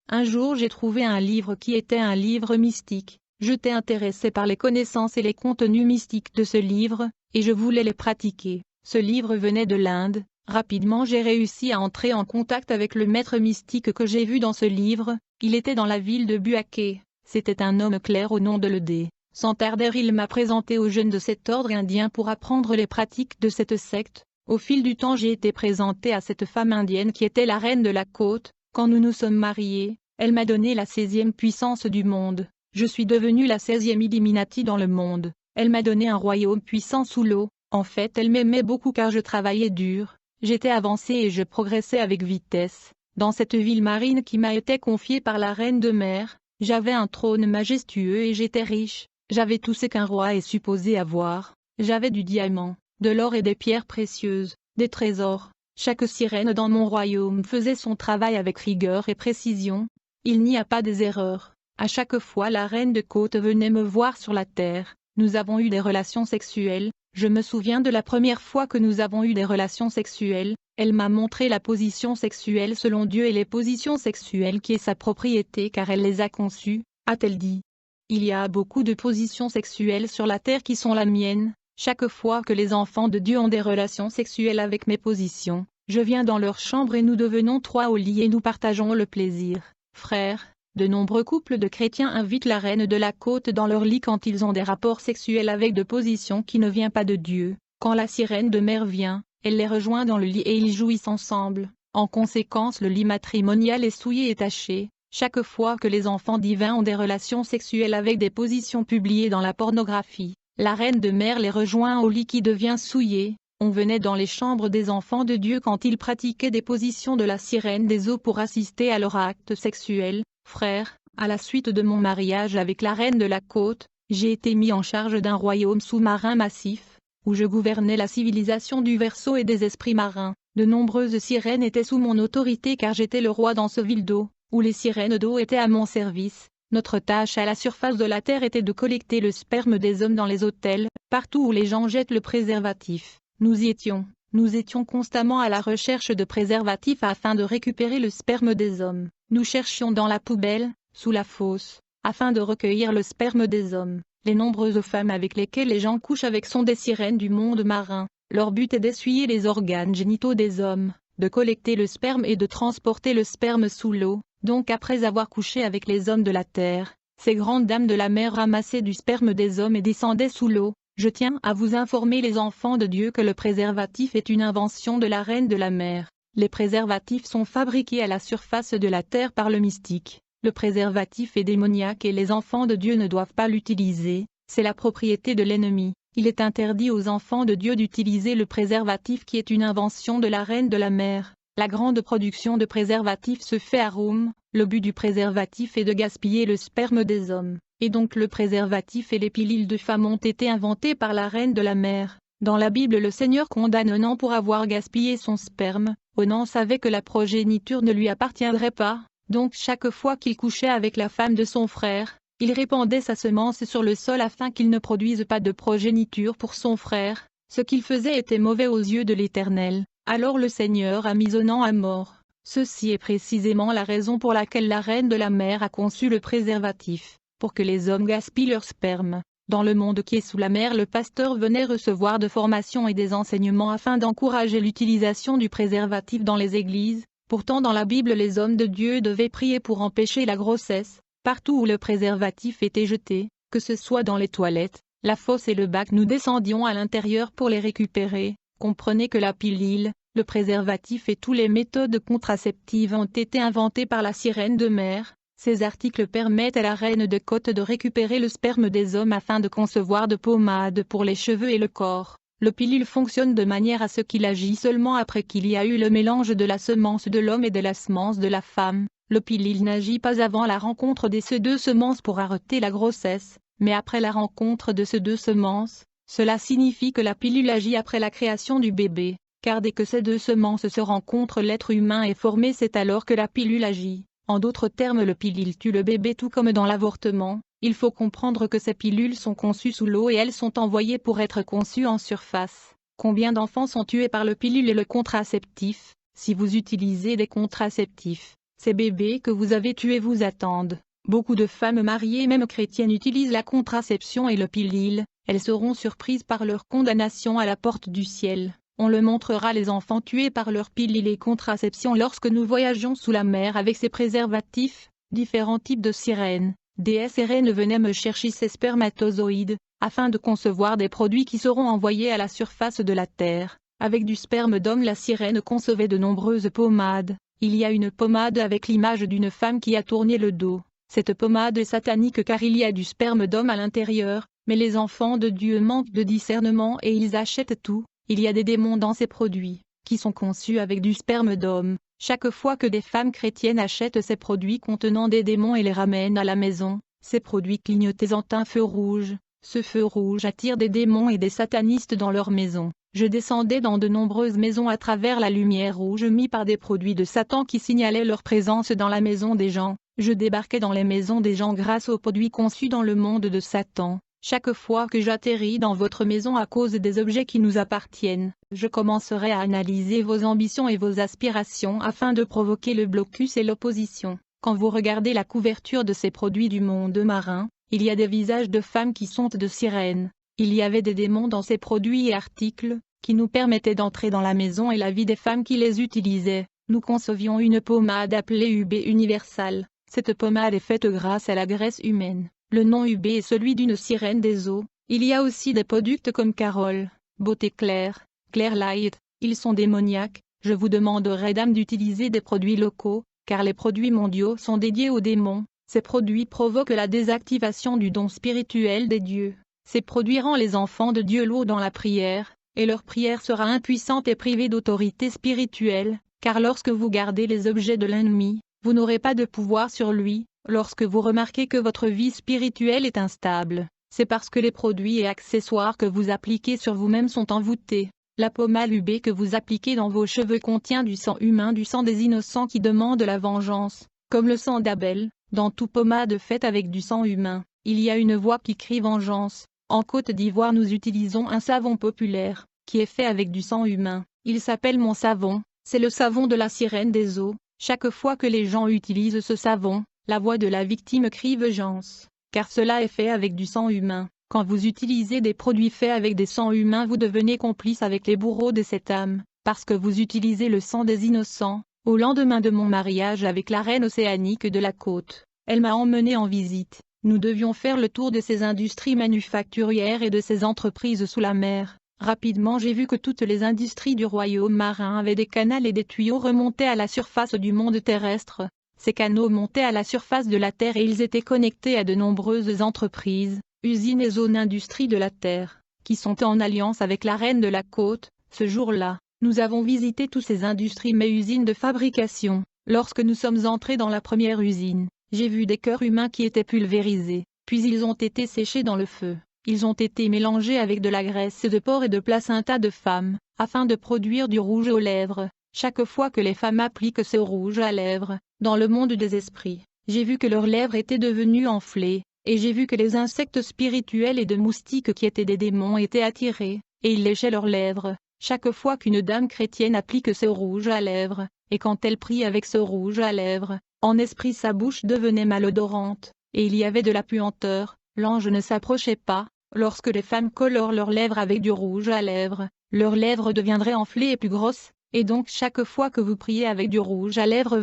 Un jour j'ai trouvé un livre qui était un livre mystique. J'étais intéressé par les connaissances et les contenus mystiques de ce livre, et je voulais les pratiquer. Ce livre venait de l'Inde. Rapidement j'ai réussi à entrer en contact avec le maître mystique que j'ai vu dans ce livre. Il était dans la ville de Buaké. C'était un homme clair au nom de Ledé. Sans tarder il m'a présenté aux jeunes de cet ordre indien pour apprendre les pratiques de cette secte. Au fil du temps j'ai été présenté à cette femme indienne qui était la reine de la côte. Quand nous nous sommes mariés, elle m'a donné la 16e puissance du monde. Je suis devenu la 16e Illuminati dans le monde. Elle m'a donné un royaume puissant sous l'eau. En fait elle m'aimait beaucoup car je travaillais dur. J'étais avancé et je progressais avec vitesse. Dans cette ville marine qui m'a été confiée par la reine de mer, j'avais un trône majestueux et j'étais riche. J'avais tout ce qu'un roi est supposé avoir. J'avais du diamant, de l'or et des pierres précieuses, des trésors. Chaque sirène dans mon royaume faisait son travail avec rigueur et précision. Il n'y a pas des erreurs. À chaque fois la reine de côte venait me voir sur la terre. Nous avons eu des relations sexuelles. Je me souviens de la première fois que nous avons eu des relations sexuelles. Elle m'a montré la position sexuelle selon Dieu et les positions sexuelles qui est sa propriété car elle les a conçues, a-t-elle dit. Il y a beaucoup de positions sexuelles sur la terre qui sont la mienne. Chaque fois que les enfants de Dieu ont des relations sexuelles avec mes positions, je viens dans leur chambre et nous devenons trois au lit et nous partageons le plaisir. Frères, de nombreux couples de chrétiens invitent la reine de la côte dans leur lit quand ils ont des rapports sexuels avec des positions qui ne viennent pas de Dieu. Quand la sirène de mer vient, elle les rejoint dans le lit et ils jouissent ensemble. En conséquence, le lit matrimonial est souillé et taché. Chaque fois que les enfants divins ont des relations sexuelles avec des positions publiées dans la pornographie, la reine de mer les rejoint au lit qui devient souillé. On venait dans les chambres des enfants de Dieu quand ils pratiquaient des positions de la sirène des eaux pour assister à leur acte sexuel. Frère, à la suite de mon mariage avec la reine de la côte, j'ai été mis en charge d'un royaume sous-marin massif, où je gouvernais la civilisation du Verseau et des esprits marins. De nombreuses sirènes étaient sous mon autorité car j'étais le roi dans ce ville d'eau, où les sirènes d'eau étaient à mon service. Notre tâche à la surface de la terre était de collecter le sperme des hommes dans les hôtels, partout où les gens jettent le préservatif. Nous étions constamment à la recherche de préservatifs afin de récupérer le sperme des hommes. Nous cherchions dans la poubelle, sous la fosse, afin de recueillir le sperme des hommes. Les nombreuses femmes avec lesquelles les gens couchent avec sont des sirènes du monde marin. Leur but est d'essuyer les organes génitaux des hommes, de collecter le sperme et de transporter le sperme sous l'eau. Donc après avoir couché avec les hommes de la terre, ces grandes dames de la mer ramassaient du sperme des hommes et descendaient sous l'eau. Je tiens à vous informer les enfants de Dieu que le préservatif est une invention de la reine de la mer. Les préservatifs sont fabriqués à la surface de la terre par le mystique. Le préservatif est démoniaque et les enfants de Dieu ne doivent pas l'utiliser, c'est la propriété de l'ennemi. Il est interdit aux enfants de Dieu d'utiliser le préservatif qui est une invention de la reine de la mer. La grande production de préservatifs se fait à Rome. Le but du préservatif est de gaspiller le sperme des hommes. Et donc le préservatif et les pilules de femmes ont été inventés par la reine de la mer. Dans la Bible, le Seigneur condamne Onan pour avoir gaspillé son sperme. Onan savait que la progéniture ne lui appartiendrait pas, donc chaque fois qu'il couchait avec la femme de son frère, il répandait sa semence sur le sol afin qu'il ne produise pas de progéniture pour son frère. Ce qu'il faisait était mauvais aux yeux de l'Éternel. Alors le Seigneur a mis Onan à mort. Ceci est précisément la raison pour laquelle la reine de la mer a conçu le préservatif, pour que les hommes gaspillent leur sperme. Dans le monde qui est sous la mer, le pasteur venait recevoir de formations et des enseignements afin d'encourager l'utilisation du préservatif dans les églises. Pourtant dans la Bible, les hommes de Dieu devaient prier pour empêcher la grossesse. Partout où le préservatif était jeté, que ce soit dans les toilettes, la fosse et le bac, nous descendions à l'intérieur pour les récupérer. Comprenez que la pilule, le préservatif et toutes les méthodes contraceptives ont été inventées par la sirène de mer. Ces articles permettent à la reine de côte de récupérer le sperme des hommes afin de concevoir de pommades pour les cheveux et le corps. Le pilule fonctionne de manière à ce qu'il agit seulement après qu'il y a eu le mélange de la semence de l'homme et de la semence de la femme. Le pilule n'agit pas avant la rencontre de ces deux semences pour arrêter la grossesse, mais après la rencontre de ces deux semences. Cela signifie que la pilule agit après la création du bébé, car dès que ces deux semences se rencontrent, l'être humain est formé, c'est alors que la pilule agit. En d'autres termes, le pilule tue le bébé tout comme dans l'avortement. Il faut comprendre que ces pilules sont conçues sous l'eau et elles sont envoyées pour être conçues en surface. Combien d'enfants sont tués par le pilule et le contraceptif? Si vous utilisez des contraceptifs, ces bébés que vous avez tués vous attendent. Beaucoup de femmes mariées, même chrétiennes, utilisent la contraception et le pilule. Elles seront surprises par leur condamnation à la porte du ciel. On le montrera, les enfants tués par leur pilule et contraception lorsque nous voyagions sous la mer avec ces préservatifs. Différents types de sirènes, déesses et reines venaient me chercher ces spermatozoïdes, afin de concevoir des produits qui seront envoyés à la surface de la terre. Avec du sperme d'homme, la sirène concevait de nombreuses pommades. Il y a une pommade avec l'image d'une femme qui a tourné le dos. Cette pommade est satanique car il y a du sperme d'homme à l'intérieur, mais les enfants de Dieu manquent de discernement et ils achètent tout. Il y a des démons dans ces produits, qui sont conçus avec du sperme d'homme. Chaque fois que des femmes chrétiennes achètent ces produits contenant des démons et les ramènent à la maison, ces produits clignotent en un feu rouge. Ce feu rouge attire des démons et des satanistes dans leur maison. Je descendais dans de nombreuses maisons à travers la lumière rouge mise par des produits de Satan qui signalaient leur présence dans la maison des gens. Je débarquais dans les maisons des gens grâce aux produits conçus dans le monde de Satan. Chaque fois que j'atterris dans votre maison à cause des objets qui nous appartiennent, je commencerai à analyser vos ambitions et vos aspirations afin de provoquer le blocus et l'opposition. Quand vous regardez la couverture de ces produits du monde marin, il y a des visages de femmes qui sont de sirènes. Il y avait des démons dans ces produits et articles, qui nous permettaient d'entrer dans la maison et la vie des femmes qui les utilisaient. Nous concevions une pommade appelée UB Universal. Cette pommade est faite grâce à la graisse humaine. Le nom UB est celui d'une sirène des eaux. Il y a aussi des produits comme Carole, Beauté Claire, Claire Light. Ils sont démoniaques. Je vous demanderai dame d'utiliser des produits locaux, car les produits mondiaux sont dédiés aux démons. Ces produits provoquent la désactivation du don spirituel des dieux. Ces produits rendent les enfants de Dieu lourds dans la prière, et leur prière sera impuissante et privée d'autorité spirituelle, car lorsque vous gardez les objets de l'ennemi, vous n'aurez pas de pouvoir sur lui. Lorsque vous remarquez que votre vie spirituelle est instable, c'est parce que les produits et accessoires que vous appliquez sur vous-même sont envoûtés. La pommade UB que vous appliquez dans vos cheveux contient du sang humain, du sang des innocents qui demandent la vengeance, comme le sang d'Abel. Dans toute pommade faite avec du sang humain, il y a une voix qui crie vengeance. En Côte d'Ivoire nous utilisons un savon populaire, qui est fait avec du sang humain. Il s'appelle Mon Savon, c'est le savon de la sirène des eaux. Chaque fois que les gens utilisent ce savon, la voix de la victime crie vengeance, car cela est fait avec du sang humain. Quand vous utilisez des produits faits avec des sangs humains, vous devenez complice avec les bourreaux de cette âme, parce que vous utilisez le sang des innocents. Au lendemain de mon mariage avec la reine océanique de la côte, elle m'a emmené en visite. Nous devions faire le tour de ces industries manufacturières et de ces entreprises sous la mer. Rapidement j'ai vu que toutes les industries du royaume marin avaient des canaux et des tuyaux remontés à la surface du monde terrestre. Ces canaux montaient à la surface de la Terre et ils étaient connectés à de nombreuses entreprises, usines et zones d'industrie de la Terre, qui sont en alliance avec la reine de la côte. Ce jour-là, nous avons visité toutes ces industries mais usines de fabrication. Lorsque nous sommes entrés dans la première usine, j'ai vu des cœurs humains qui étaient pulvérisés, puis ils ont été séchés dans le feu. Ils ont été mélangés avec de la graisse de porc et de placenta de femmes, afin de produire du rouge aux lèvres. Chaque fois que les femmes appliquent ce rouge à lèvres, dans le monde des esprits, j'ai vu que leurs lèvres étaient devenues enflées, et j'ai vu que les insectes spirituels et de moustiques qui étaient des démons étaient attirés, et ils léchaient leurs lèvres. Chaque fois qu'une dame chrétienne applique ce rouge à lèvres, et quand elle prie avec ce rouge à lèvres, en esprit sa bouche devenait malodorante, et il y avait de la puanteur, l'ange ne s'approchait pas. Lorsque les femmes colorent leurs lèvres avec du rouge à lèvres, leurs lèvres deviendraient enflées et plus grosses, et donc chaque fois que vous priez avec du rouge à lèvres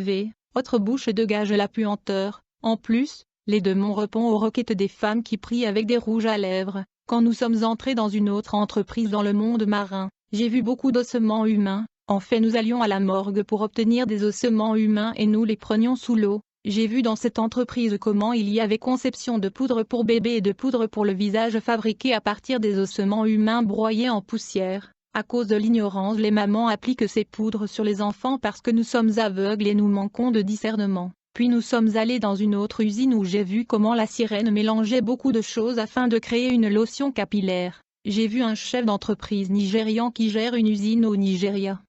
votre bouche dégage la puanteur. En plus, les démons répondent aux requêtes des femmes qui prient avec des rouges à lèvres. Quand nous sommes entrés dans une autre entreprise dans le monde marin, j'ai vu beaucoup d'ossements humains. En fait, nous allions à la morgue pour obtenir des ossements humains et nous les prenions sous l'eau. J'ai vu dans cette entreprise comment il y avait conception de poudre pour bébé et de poudre pour le visage fabriquée à partir des ossements humains broyés en poussière. À cause de l'ignorance, les mamans appliquent ces poudres sur les enfants parce que nous sommes aveugles et nous manquons de discernement. Puis nous sommes allés dans une autre usine où j'ai vu comment la sirène mélangeait beaucoup de choses afin de créer une lotion capillaire. J'ai vu un chef d'entreprise nigérian qui gère une usine au Nigeria.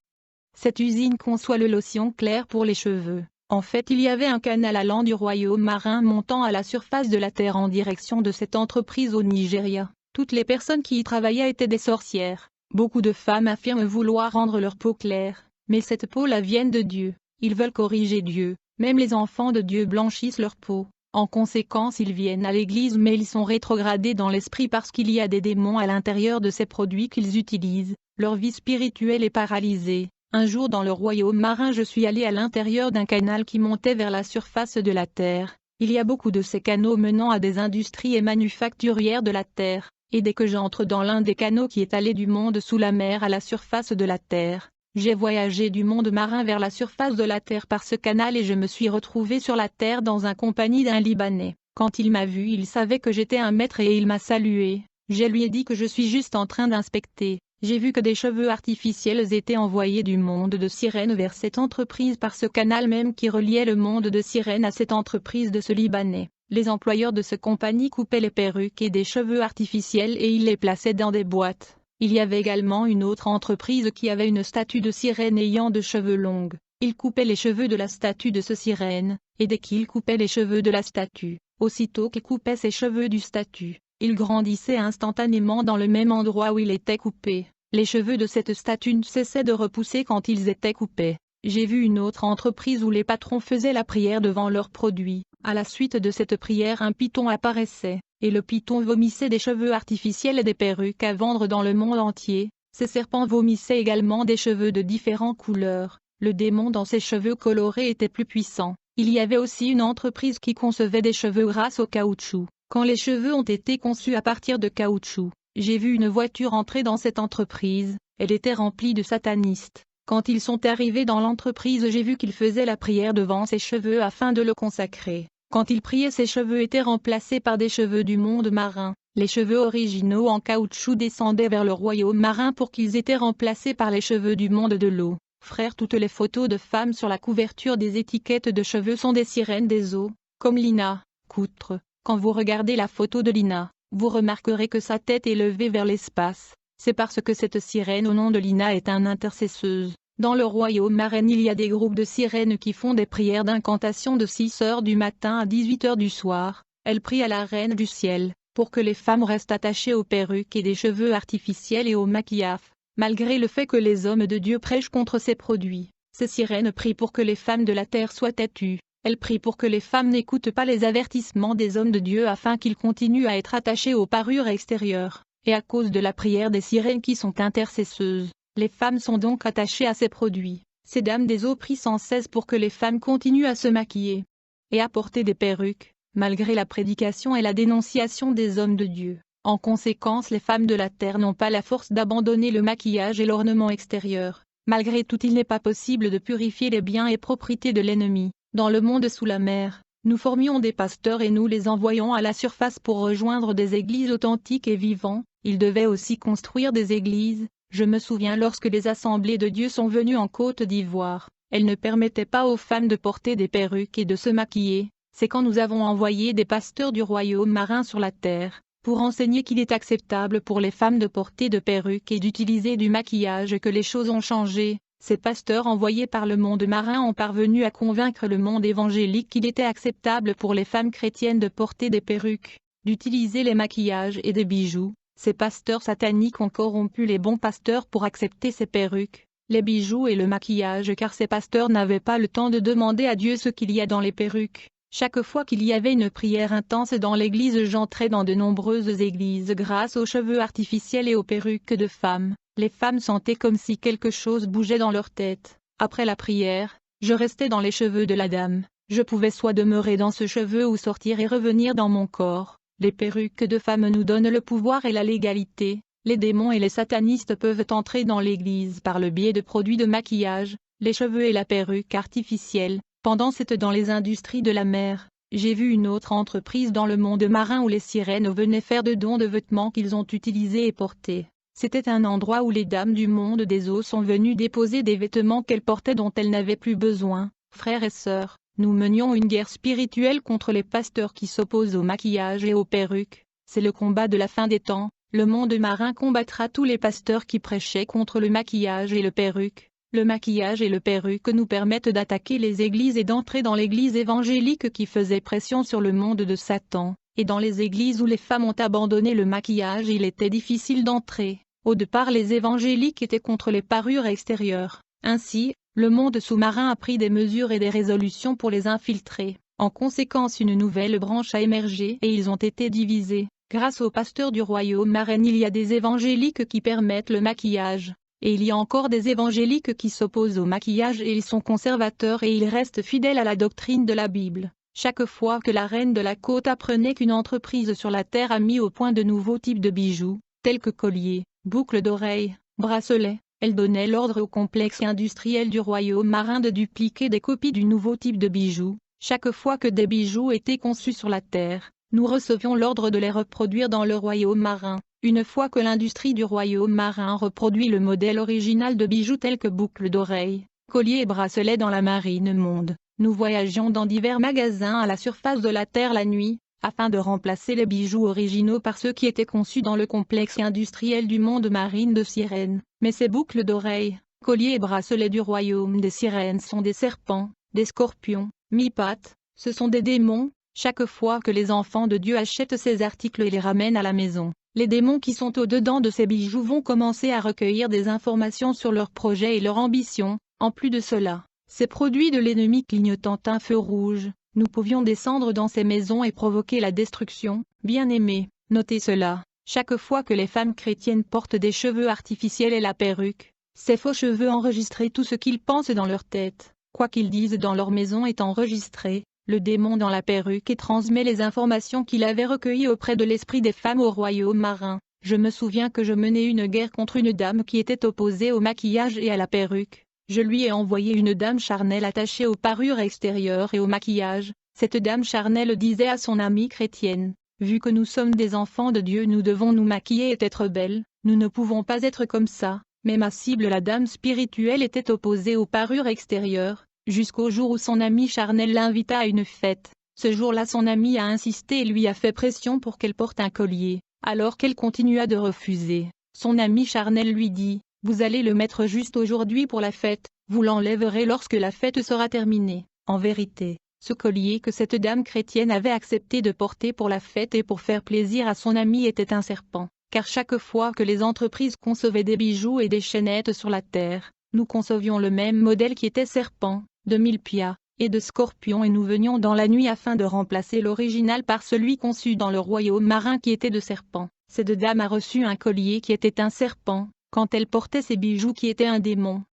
Cette usine conçoit le lotion clair pour les cheveux. En fait, il y avait un canal allant du royaume marin montant à la surface de la terre en direction de cette entreprise au Nigeria. Toutes les personnes qui y travaillaient étaient des sorcières. Beaucoup de femmes affirment vouloir rendre leur peau claire, mais cette peau-là vient de Dieu. Ils veulent corriger Dieu. Même les enfants de Dieu blanchissent leur peau. En conséquence, ils viennent à l'église mais ils sont rétrogradés dans l'esprit parce qu'il y a des démons à l'intérieur de ces produits qu'ils utilisent. Leur vie spirituelle est paralysée. Un jour dans le royaume marin je suis allé à l'intérieur d'un canal qui montait vers la surface de la terre. Il y a beaucoup de ces canaux menant à des industries et manufacturières de la terre, et dès que j'entre dans l'un des canaux qui est allé du monde sous la mer à la surface de la terre, j'ai voyagé du monde marin vers la surface de la terre par ce canal et je me suis retrouvé sur la terre dans une compagnie d'un Libanais. Quand il m'a vu, il savait que j'étais un maître et il m'a salué. Je lui ai dit que je suis juste en train d'inspecter. J'ai vu que des cheveux artificiels étaient envoyés du monde de sirène vers cette entreprise par ce canal même qui reliait le monde de sirène à cette entreprise de ce Libanais. Les employeurs de cette compagnie coupaient les perruques et des cheveux artificiels et ils les plaçaient dans des boîtes. Il y avait également une autre entreprise qui avait une statue de sirène ayant de cheveux longs. Ils coupaient les cheveux de la statue de ce sirène, et dès qu'ils coupaient les cheveux de la statue, aussitôt qu'ils coupaient ses cheveux du statue, il grandissait instantanément dans le même endroit où il était coupé. Les cheveux de cette statue ne cessaient de repousser quand ils étaient coupés. J'ai vu une autre entreprise où les patrons faisaient la prière devant leurs produits. À la suite de cette prière, un python apparaissait. et le python vomissait des cheveux artificiels et des perruques à vendre dans le monde entier. Ces serpents vomissaient également des cheveux de différentes couleurs. Le démon dans ses cheveux colorés était plus puissant. Il y avait aussi une entreprise qui concevait des cheveux grâce au caoutchouc. Quand les cheveux ont été conçus à partir de caoutchouc, j'ai vu une voiture entrer dans cette entreprise. Elle était remplie de satanistes. Quand ils sont arrivés dans l'entreprise, j'ai vu qu'ils faisaient la prière devant ses cheveux afin de le consacrer. Quand ils priaient, ses cheveux étaient remplacés par des cheveux du monde marin. Les cheveux originaux en caoutchouc descendaient vers le royaume marin pour qu'ils étaient remplacés par les cheveux du monde de l'eau. Frère, toutes les photos de femmes sur la couverture des étiquettes de cheveux sont des sirènes des eaux, comme Lina Coutre. Quand vous regardez la photo de Lina, vous remarquerez que sa tête est levée vers l'espace. C'est parce que cette sirène au nom de Lina est une intercesseuse. Dans le royaume marin, il y a des groupes de sirènes qui font des prières d'incantation de 6 heures du matin à 18 heures du soir. Elles prient à la reine du ciel, pour que les femmes restent attachées aux perruques et des cheveux artificiels et au maquillage. Malgré le fait que les hommes de Dieu prêchent contre ces produits, ces sirènes prient pour que les femmes de la terre soient têtues. Elles prient pour que les femmes n'écoutent pas les avertissements des hommes de Dieu afin qu'ils continuent à être attachés aux parures extérieures. Et à cause de la prière des sirènes qui sont intercesseuses, les femmes sont donc attachées à ces produits. Ces dames des eaux prient sans cesse pour que les femmes continuent à se maquiller et à porter des perruques, malgré la prédication et la dénonciation des hommes de Dieu. En conséquence, les femmes de la terre n'ont pas la force d'abandonner le maquillage et l'ornement extérieur. Malgré tout, il n'est pas possible de purifier les biens et propriétés de l'ennemi. Dans le monde sous la mer, nous formions des pasteurs et nous les envoyons à la surface pour rejoindre des églises authentiques et vivantes. Ils devaient aussi construire des églises. Je me souviens lorsque les assemblées de Dieu sont venues en Côte d'Ivoire, elles ne permettaient pas aux femmes de porter des perruques et de se maquiller. C'est quand nous avons envoyé des pasteurs du royaume marin sur la terre, pour enseigner qu'il est acceptable pour les femmes de porter de perruques et d'utiliser du maquillage que les choses ont changé. Ces pasteurs envoyés par le monde marin ont parvenu à convaincre le monde évangélique qu'il était acceptable pour les femmes chrétiennes de porter des perruques, d'utiliser les maquillages et des bijoux. Ces pasteurs sataniques ont corrompu les bons pasteurs pour accepter ces perruques, les bijoux et le maquillage car ces pasteurs n'avaient pas le temps de demander à Dieu ce qu'il y a dans les perruques. Chaque fois qu'il y avait une prière intense dans l'église, j'entrais dans de nombreuses églises grâce aux cheveux artificiels et aux perruques de femmes. Les femmes sentaient comme si quelque chose bougeait dans leur tête. Après la prière, je restais dans les cheveux de la dame. Je pouvais soit demeurer dans ce cheveu ou sortir et revenir dans mon corps. Les perruques de femmes nous donnent le pouvoir et la légalité. Les démons et les satanistes peuvent entrer dans l'église par le biais de produits de maquillage, les cheveux et la perruque artificielle. Pendant cette dans les industries de la mer, j'ai vu une autre entreprise dans le monde marin où les sirènes venaient faire de dons de vêtements qu'ils ont utilisés et portés. C'était un endroit où les dames du monde des eaux sont venues déposer des vêtements qu'elles portaient dont elles n'avaient plus besoin. Frères et sœurs, nous menions une guerre spirituelle contre les pasteurs qui s'opposent au maquillage et aux perruques. C'est le combat de la fin des temps. Le monde marin combattra tous les pasteurs qui prêchaient contre le maquillage et le perruque. Le maquillage et le perruque nous permettent d'attaquer les églises et d'entrer dans l'église évangélique qui faisait pression sur le monde de Satan. Et dans les églises où les femmes ont abandonné le maquillage, il était difficile d'entrer. Au départ, les évangéliques étaient contre les parures extérieures. Ainsi, le monde sous-marin a pris des mesures et des résolutions pour les infiltrer. En conséquence, une nouvelle branche a émergé et ils ont été divisés. Grâce aux pasteurs du royaume marin, il y a des évangéliques qui permettent le maquillage. Et il y a encore des évangéliques qui s'opposent au maquillage et ils sont conservateurs et ils restent fidèles à la doctrine de la Bible. Chaque fois que la reine de la côte apprenait qu'une entreprise sur la terre a mis au point de nouveaux types de bijoux, tels que colliers, boucles d'oreilles, bracelets, elle donnait l'ordre au complexe industriel du royaume marin de dupliquer des copies du nouveau type de bijoux. Chaque fois que des bijoux étaient conçus sur la terre, nous recevions l'ordre de les reproduire dans le royaume marin. Une fois que l'industrie du royaume marin reproduit le modèle original de bijoux tels que boucles d'oreilles, colliers et bracelets dans la marine monde, nous voyagions dans divers magasins à la surface de la terre la nuit, afin de remplacer les bijoux originaux par ceux qui étaient conçus dans le complexe industriel du monde marine de sirènes. Mais ces boucles d'oreilles, colliers et bracelets du royaume des sirènes sont des serpents, des scorpions, mi-pattes, ce sont des démons. Chaque fois que les enfants de Dieu achètent ces articles et les ramènent à la maison, les démons qui sont au-dedans de ces bijoux vont commencer à recueillir des informations sur leurs projets et leurs ambitions. En plus de cela, ces produits de l'ennemi clignotant un feu rouge, nous pouvions descendre dans ces maisons et provoquer la destruction. Bien-aimés, notez cela, chaque fois que les femmes chrétiennes portent des cheveux artificiels et la perruque, ces faux cheveux enregistrent tout ce qu'ils pensent dans leur tête, quoi qu'ils disent dans leur maison est enregistré. Le démon dans la perruque et transmet les informations qu'il avait recueillies auprès de l'esprit des femmes au royaume marin. Je me souviens que je menais une guerre contre une dame qui était opposée au maquillage et à la perruque. Je lui ai envoyé une dame charnelle attachée aux parures extérieures et au maquillage. Cette dame charnelle disait à son amie chrétienne, « Vu que nous sommes des enfants de Dieu, nous devons nous maquiller et être belles, nous ne pouvons pas être comme ça. » Mais ma cible, la dame spirituelle, était opposée aux parures extérieures. Jusqu'au jour où son amie charnelle l'invita à une fête. Ce jour-là, son amie a insisté et lui a fait pression pour qu'elle porte un collier, alors qu'elle continua de refuser. Son amie charnelle lui dit, « Vous allez le mettre juste aujourd'hui pour la fête, vous l'enlèverez lorsque la fête sera terminée. » En vérité, ce collier que cette dame chrétienne avait accepté de porter pour la fête et pour faire plaisir à son amie était un serpent, car chaque fois que les entreprises concevaient des bijoux et des chaînettes sur la terre, nous concevions le même modèle qui était serpent, de Milpia, et de Scorpion, et nous venions dans la nuit afin de remplacer l'original par celui conçu dans le royaume marin qui était de serpent. Cette dame a reçu un collier qui était un serpent, quand elle portait ses bijoux qui étaient un démon.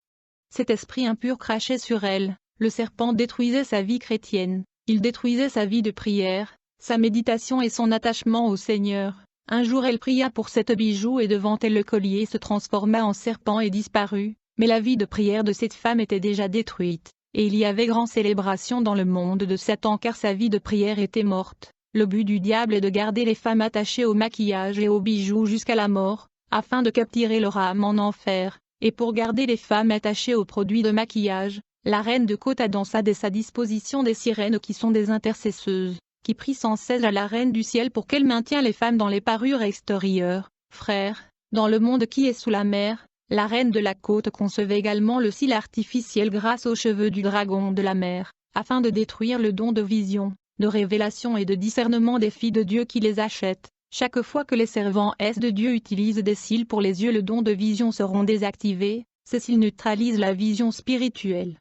Cet esprit impur crachait sur elle, le serpent détruisait sa vie chrétienne, il détruisait sa vie de prière, sa méditation et son attachement au Seigneur. Un jour elle pria pour cette bijou et devant elle le collier se transforma en serpent et disparut, mais la vie de prière de cette femme était déjà détruite. Et il y avait grande célébration dans le monde de Satan car sa vie de prière était morte. Le but du diable est de garder les femmes attachées au maquillage et aux bijoux jusqu'à la mort, afin de capturer leur âme en enfer. Et pour garder les femmes attachées aux produits de maquillage, la reine de Côte Adam a à sa disposition des sirènes qui sont des intercesseuses, qui prient sans cesse à la reine du ciel pour qu'elle maintienne les femmes dans les parures extérieures. Frères, dans le monde qui est sous la mer, la reine de la côte concevait également le cil artificiel grâce aux cheveux du dragon de la mer, afin de détruire le don de vision, de révélation et de discernement des filles de Dieu qui les achètent. Chaque fois que les servants de Dieu utilisent des cils pour les yeux, le don de vision seront désactivés, ces cils neutralisent la vision spirituelle.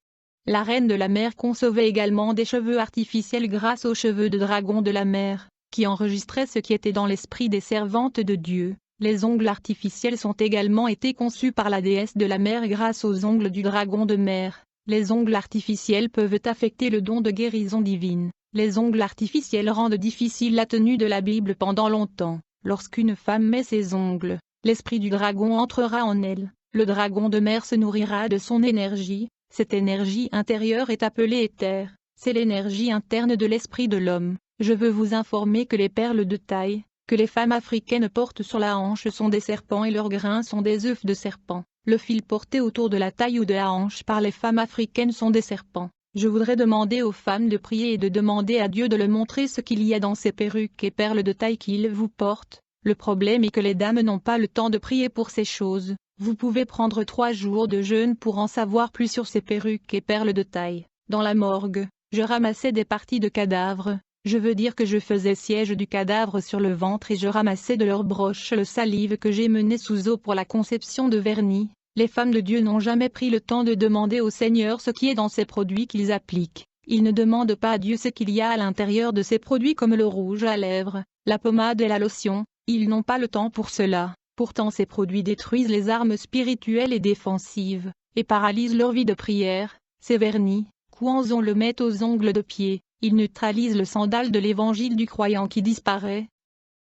La reine de la mer concevait également des cheveux artificiels grâce aux cheveux de dragon de la mer, qui enregistraient ce qui était dans l'esprit des servantes de Dieu. Les ongles artificiels sont également été conçus par la déesse de la mer grâce aux ongles du dragon de mer. Les ongles artificiels peuvent affecter le don de guérison divine. Les ongles artificiels rendent difficile la tenue de la Bible pendant longtemps. Lorsqu'une femme met ses ongles, l'esprit du dragon entrera en elle. Le dragon de mer se nourrira de son énergie. Cette énergie intérieure est appelée éther. C'est l'énergie interne de l'esprit de l'homme. Je veux vous informer que les perles de taille que les femmes africaines portent sur la hanche sont des serpents et leurs grains sont des œufs de serpent. Le fil porté autour de la taille ou de la hanche par les femmes africaines sont des serpents. Je voudrais demander aux femmes de prier et de demander à Dieu de leur montrer ce qu'il y a dans ces perruques et perles de taille qu'ils vous portent. Le problème est que les dames n'ont pas le temps de prier pour ces choses. Vous pouvez prendre 3 jours de jeûne pour en savoir plus sur ces perruques et perles de taille. Dans la morgue, je ramassais des parties de cadavres. Je veux dire que je faisais siège du cadavre sur le ventre et je ramassais de leurs broches le salive que j'ai mené sous eau pour la conception de vernis. Les femmes de Dieu n'ont jamais pris le temps de demander au Seigneur ce qui est dans ces produits qu'ils appliquent. Ils ne demandent pas à Dieu ce qu'il y a à l'intérieur de ces produits comme le rouge à lèvres, la pommade et la lotion. Ils n'ont pas le temps pour cela. Pourtant ces produits détruisent les armes spirituelles et défensives, et paralysent leur vie de prière. Ces vernis, quand on le met aux ongles de pied, il neutralise le sandal de l'évangile du croyant qui disparaît.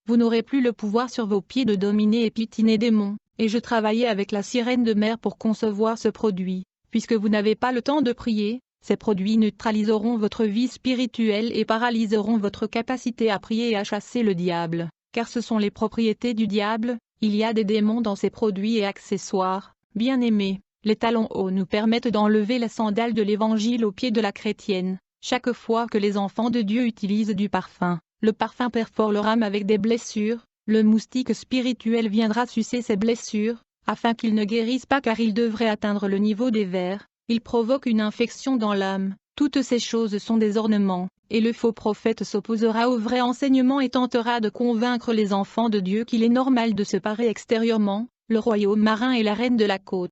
Vous n'aurez plus le pouvoir sur vos pieds de dominer et pitiner démons, et je travaillais avec la sirène de mer pour concevoir ce produit. Puisque vous n'avez pas le temps de prier, ces produits neutraliseront votre vie spirituelle et paralyseront votre capacité à prier et à chasser le diable, car ce sont les propriétés du diable. Il y a des démons dans ces produits et accessoires. Bien-aimés, les talons hauts nous permettent d'enlever la sandale de l'évangile au pied de la chrétienne. Chaque fois que les enfants de Dieu utilisent du parfum, le parfum perfore leur âme avec des blessures. Le moustique spirituel viendra sucer ces blessures, afin qu'ils ne guérissent pas car ils devraient atteindre le niveau des vers. Il provoque une infection dans l'âme. Toutes ces choses sont des ornements, et le faux prophète s'opposera au vrai enseignement et tentera de convaincre les enfants de Dieu qu'il est normal de se parer extérieurement. Le royaume marin est la reine de la côte.